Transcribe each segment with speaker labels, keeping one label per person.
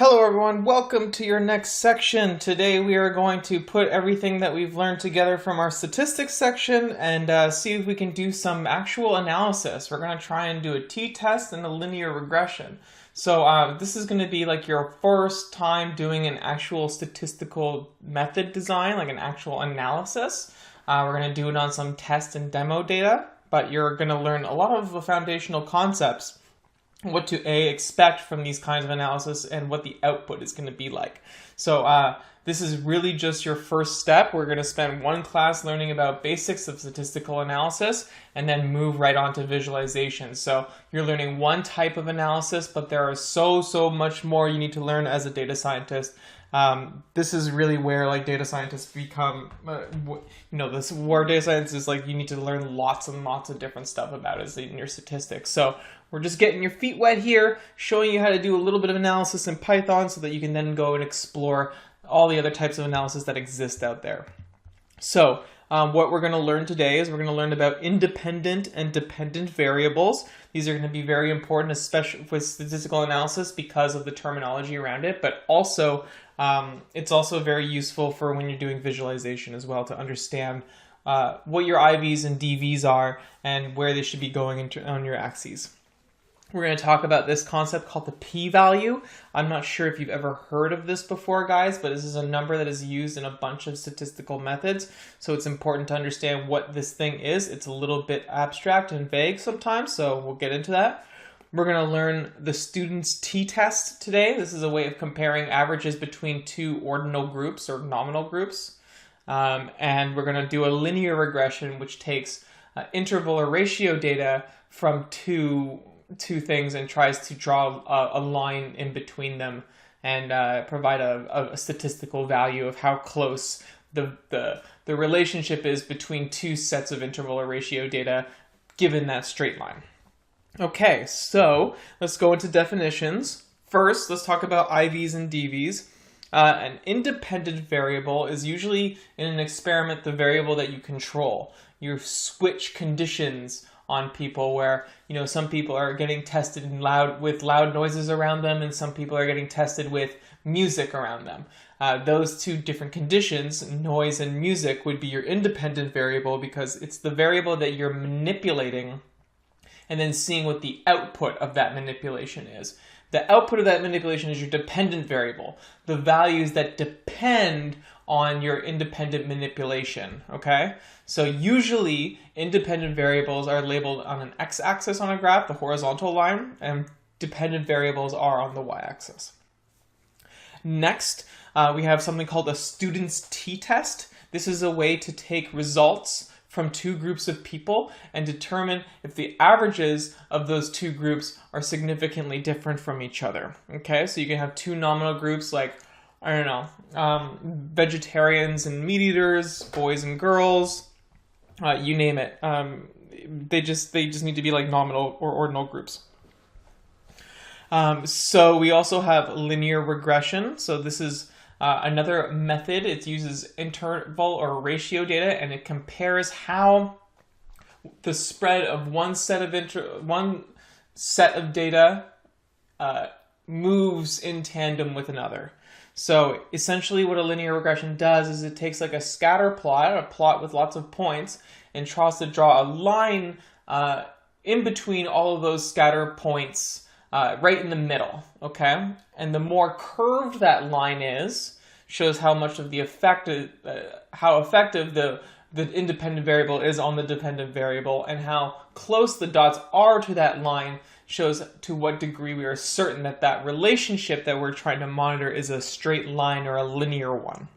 Speaker 1: Hello everyone, welcome to your next section. Today we are going to put everything that we've learned together from our statistics section and see if we can do some actual analysis. We're going to try and do a t-test and a linear regression. So this is going to be like your first time doing an actual statistical method design, like an actual analysis. We're going to do it on some test and demo data, but you're going to learn a lot of the foundational concepts, what to expect from these kinds of analysis and what the output is going to be like. So this is really just your first step. We're going to spend one class learning about basics of statistical analysis and then move right on to visualization. So you're learning one type of analysis, but there are so much more you need to learn as a data scientist. This is really where like data scientists become, this where data science is like you need to learn lots and lots of different stuff about it in your statistics. So we're just getting your feet wet here, showing you how to do a little bit of analysis in Python so that you can then go and explore all the other types of analysis that exist out there. So what we're going to learn today is we're going to learn about independent and dependent variables. These are going to be very important, especially with statistical analysis because of the terminology around it, but also it's also very useful for when you're doing visualization as well to understand what your IVs and DVs are and where they should be going on your axes. We're going to talk about this concept called the p-value. I'm not sure if you've ever heard of this before, guys, but this is a number that is used in a bunch of statistical methods. So it's important to understand what this thing is. It's a little bit abstract and vague sometimes, so we'll get into that. We're going to learn the student's t-test today. This is a way of comparing averages between two ordinal groups or nominal groups. And we're going to do a linear regression, which takes interval or ratio data from two things and tries to draw a line in between them and provide a statistical value of how close the relationship is between two sets of interval or ratio data given that straight line. Okay, so let's go into definitions. First, let's talk about IVs and DVs. An independent variable is usually in an experiment the variable that you control. You switch conditions on people where, some people are getting tested with loud noises around them and some people are getting tested with music around them. Those two different conditions, noise and music, would be your independent variable because it's the variable that you're manipulating and then seeing what the output of that manipulation is. The output of that manipulation is your dependent variable, the values that depend on your independent manipulation, okay? So usually independent variables are labeled on an x-axis on a graph, the horizontal line, and dependent variables are on the y-axis. Next, we have something called a student's t-test. This is a way to take results from two groups of people and determine if the averages of those two groups are significantly different from each other. Okay, so you can have two nominal groups like, vegetarians and meat eaters, boys and girls, you name it. They just need to be like nominal or ordinal groups. So we also have linear regression. So this is another method. It uses interval or ratio data and it compares how the spread of one set of data moves in tandem with another. So essentially what a linear regression does is it takes like a scatter plot, a plot with lots of points, and tries to draw a line in between all of those scatter points right in the middle, okay? And the more curved that line is, shows how much of the how effective the independent variable is on the dependent variable, and how close the dots are to that line shows to what degree we are certain that that relationship that we're trying to monitor is a straight line or a linear one.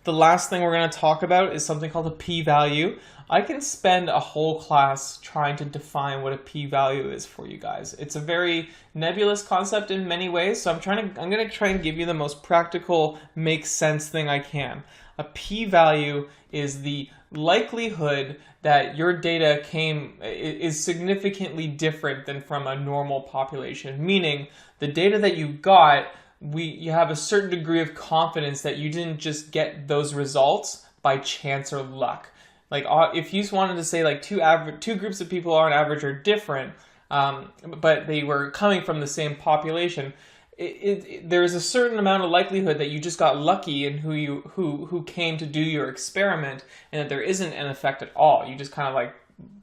Speaker 1: The last thing we're going to talk about is something called a p-value. I can spend a whole class trying to define what a p-value is for you guys. It's a very nebulous concept in many ways, so I'm going to try and give you the most practical, make sense thing I can. A p-value is the likelihood that your data is significantly different than from a normal population, meaning the data that you got, you have a certain degree of confidence that you didn't just get those results by chance or luck. Like if you wanted to say like two groups of people on average are different, but they were coming from the same population, there's a certain amount of likelihood that you just got lucky in who came to do your experiment, and that there isn't an effect at all. You just kind of like,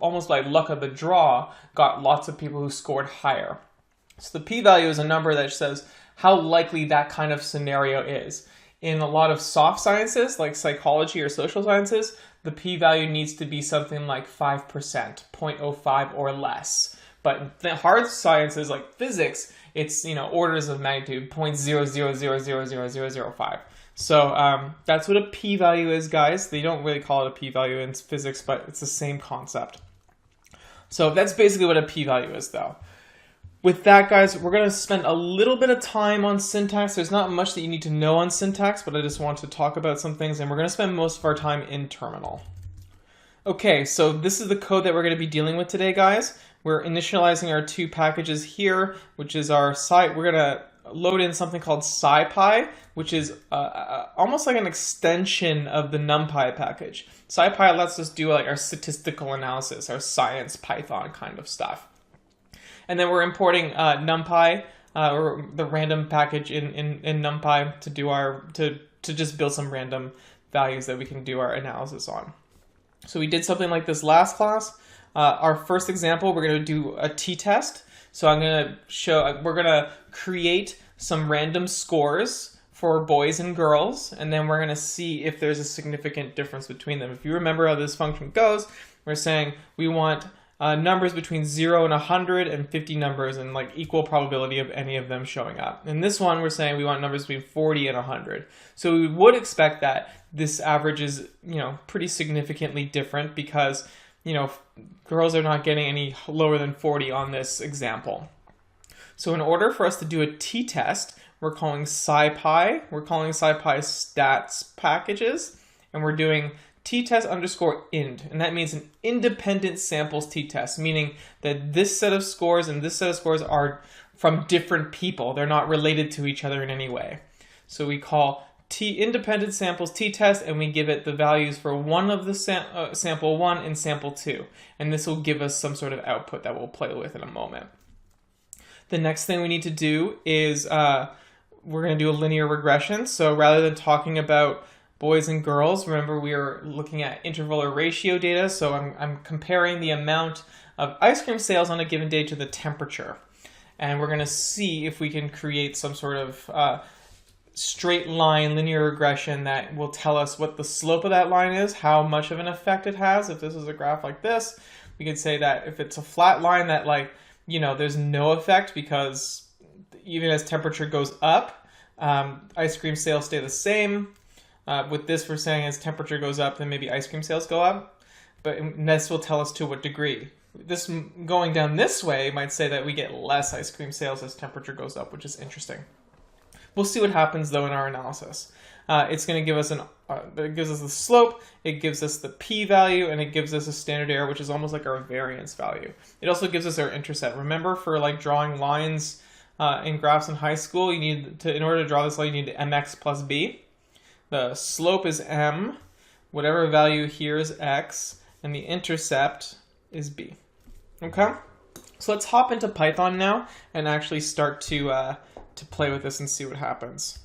Speaker 1: almost like luck of the draw, got lots of people who scored higher. So the p-value is a number that says how likely that kind of scenario is. In a lot of soft sciences, like psychology or social sciences, the p-value needs to be something like 5%, 0.05 or less. But the hard sciences like physics, it's, orders of magnitude, 0.0000005. So that's what a p-value is, guys. They don't really call it a p-value in physics, but it's the same concept. So that's basically what a p-value is, though. With that, guys, we're going to spend a little bit of time on syntax. There's not much that you need to know on syntax, but I just want to talk about some things, and we're going to spend most of our time in terminal. Okay, so this is the code that we're going to be dealing with today, guys. We're initializing our two packages here, which is our we're going to load in something called SciPy, which is almost like an extension of the NumPy package. SciPy lets us do like our statistical analysis, our science Python kind of stuff. And then we're importing NumPy, or the random package in NumPy to do to just build some random values that we can do our analysis on. So we did something like this last class. Our first example, we're going to do a t-test. So we're going to create some random scores for boys and girls, and then we're going to see if there's a significant difference between them. If you remember how this function goes, we're saying we want numbers between 0 and 100 and 50 numbers, and like equal probability of any of them showing up. In this one, we're saying we want numbers between 40 and 100. So we would expect that this average is, pretty significantly different because, girls are not getting any lower than 40 on this example. So in order for us to do a t-test, we're calling SciPy. We're calling SciPy stats packages, and we're doing t-test underscore ind, and that means an independent samples t-test, meaning that this set of scores and this set of scores are from different people. They're not related to each other in any way. So we call independent samples t-test, and we give it the values for one of the sample 1 and sample 2, and this will give us some sort of output that we'll play with in a moment. The next thing we need to do is we're going to do a linear regression. So rather than talking about boys and girls, remember we are looking at interval or ratio data, so I'm comparing the amount of ice cream sales on a given day to the temperature. And we're going to see if we can create some sort of straight line linear regression that will tell us what the slope of that line is, how much of an effect it has. If this is a graph like this, we could say that if it's a flat line that there's no effect because even as temperature goes up, ice cream sales stay the same. With this, we're saying as temperature goes up, then maybe ice cream sales go up. But this will tell us to what degree. This going down this way might say that we get less ice cream sales as temperature goes up, which is interesting. We'll see what happens, though, in our analysis. It's going to give us it gives us the slope, it gives us the p-value, and it gives us a standard error, which is almost like our variance value. It also gives us our intercept. Remember, for like drawing lines in graphs in high school, in order to draw this line, you need mx plus b. The slope is m, whatever value here is x, and the intercept is b. Okay? So let's hop into Python now and actually start to play with this and see what happens.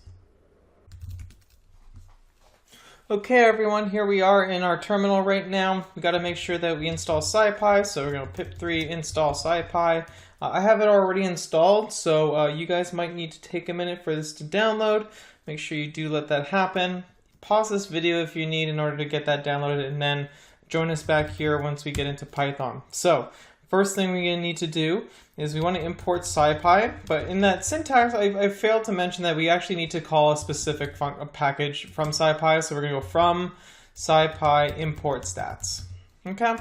Speaker 1: Okay, everyone, here we are in our terminal right now. We got to make sure that we install SciPy, so we're going to pip3 install SciPy. I have it already installed, so you guys might need to take a minute for this to download. Make sure you do let that happen. Pause this video if you need in order to get that downloaded, and then join us back here once we get into Python. So first thing we're going to need to do is we want to import SciPy, but in that syntax I failed to mention that we actually need to call a specific package from SciPy, so we're going to go from SciPy import stats. Okay?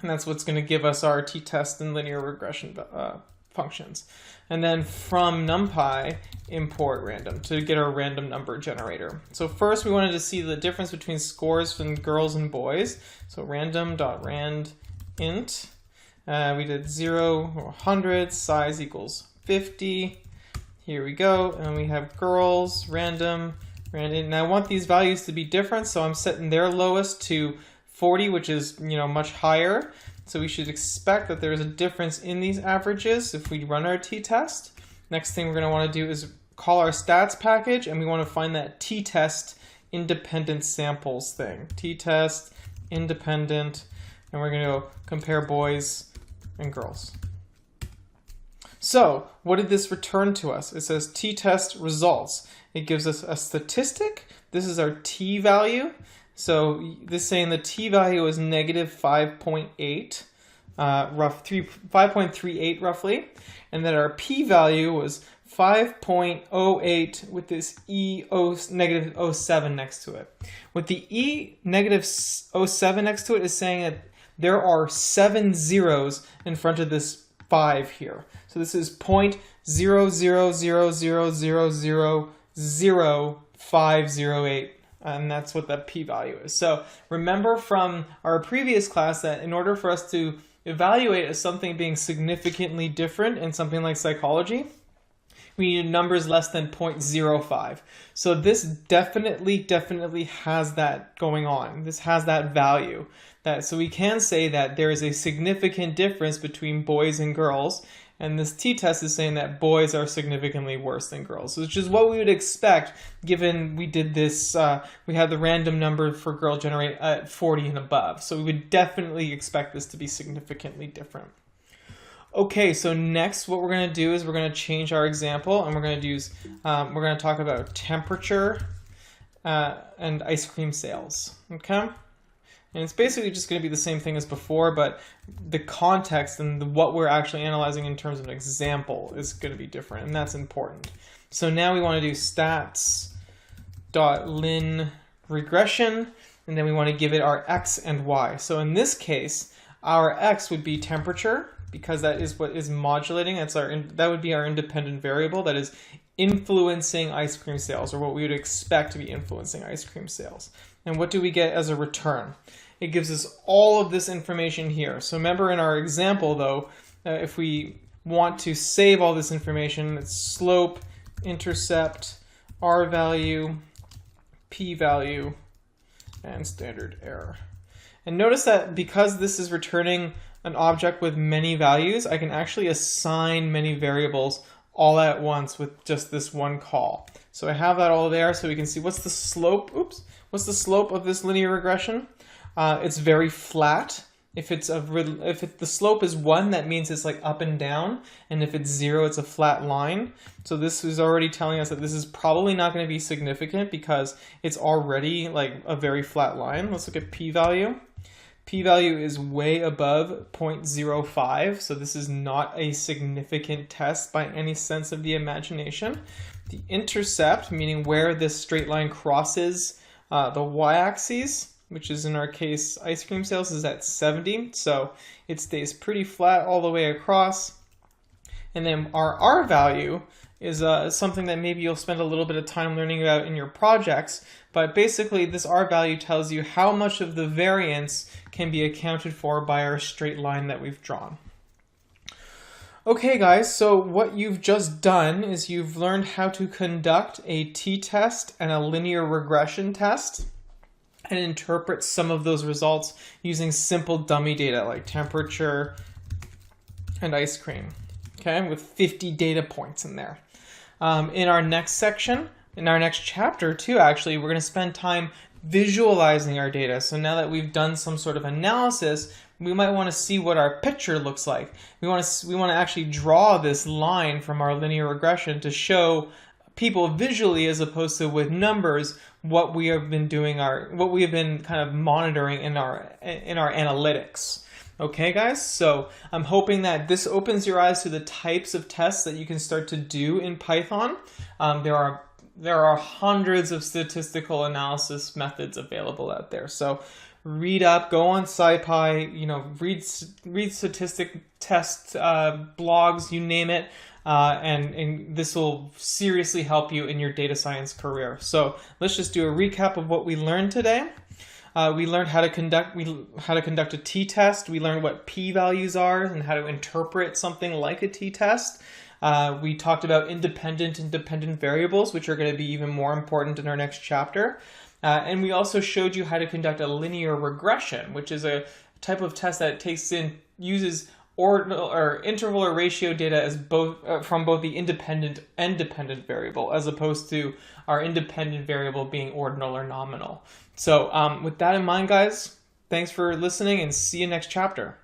Speaker 1: And that's what's going to give us our t-test and linear regression functions. And then from NumPy, import random to get our random number generator. So first we wanted to see the difference between scores from girls and boys. So random.rand int. We did 0 or 100, size equals 50. Here we go. And we have girls, random, and I want these values to be different, so I'm setting their lowest to 40, which is, much higher. So we should expect that there's a difference in these averages if we run our t-test. Next thing we're going to want to do is call our stats package, and we want to find that t-test independent samples thing. T-test independent, and we're going to compare boys and girls. So what did this return to us? It says t-test results. It gives us a statistic. This is our t-value. So this is saying the t-value is negative 5.8, 5.38 roughly, and that our p-value was 5.08 with this negative 0.07 next to it. With the negative 0.07 next to it is saying that there are 7 zeros in front of this 5 here. So this is 0.0000000508, and that's what that p-value is. So remember from our previous class that in order for us to evaluate as something being significantly different in something like psychology, we need numbers less than 0.05. So this definitely has that going on. This has that value. So we can say that there is a significant difference between boys and girls, and this t-test is saying that boys are significantly worse than girls, which is what we would expect given we did this, we had the random number for girl generate at 40 and above. So we would definitely expect this to be significantly different. Okay, so next what we're going to do is we're going to change our example, and we're going to talk about temperature and ice cream sales. Okay? And it's basically just going to be the same thing as before, but the context and what we're actually analyzing in terms of an example is going to be different, and that's important. So now we want to do stats.lin regression, and then we want to give it our x and y. So in this case, our x would be temperature, because that is what is modulating. That would be our independent variable that is influencing ice cream sales, or what we would expect to be influencing ice cream sales. And what do we get as a return? It gives us all of this information here. So remember in our example though, if we want to save all this information, it's slope, intercept, R value, P value, and standard error. And notice that because this is returning an object with many values, I can actually assign many variables all at once with just this one call. So I have that all there so we can see what's the slope, what's the slope of this linear regression? It's very flat. If the slope is 1, that means it's like up and down, and if it's 0, it's a flat line. So this is already telling us that this is probably not going to be significant because it's already like a very flat line. Let's look at p-value. P-value is way above 0.05, so this is not a significant test by any sense of the imagination. The intercept, meaning where this straight line crosses the y-axis, which is in our case ice cream sales, is at 70, so it stays pretty flat all the way across. And then our R value is something that maybe you'll spend a little bit of time learning about in your projects, but basically this R value tells you how much of the variance can be accounted for by our straight line that we've drawn. Okay guys, so what you've just done is you've learned how to conduct a t-test and a linear regression test and interpret some of those results using simple dummy data like temperature and ice cream, okay, with 50 data points in there. In our next section, in our next chapter too, actually, we're going to spend time visualizing our data. So now that we've done some sort of analysis, we might want to see what our picture looks like. We want to actually draw this line from our linear regression to show people visually, as opposed to with numbers, what we have been doing, what we have been kind of monitoring in our analytics. Okay, guys, so I'm hoping that this opens your eyes to the types of tests that you can start to do in Python. There are hundreds of statistical analysis methods available out there. So read up, go on SciPy, read statistic test blogs, you name it, and this will seriously help you in your data science career. So let's just do a recap of what we learned today. We learned how to conduct a t-test. We learned what p-values are and how to interpret something like a t-test. We talked about independent variables, which are going to be even more important in our next chapter. And we also showed you how to conduct a linear regression, which is a type of test that uses ordinal or interval or ratio data as both from both the independent and dependent variable, as opposed to our independent variable being ordinal or nominal. So with that in mind, guys, thanks for listening and see you next chapter.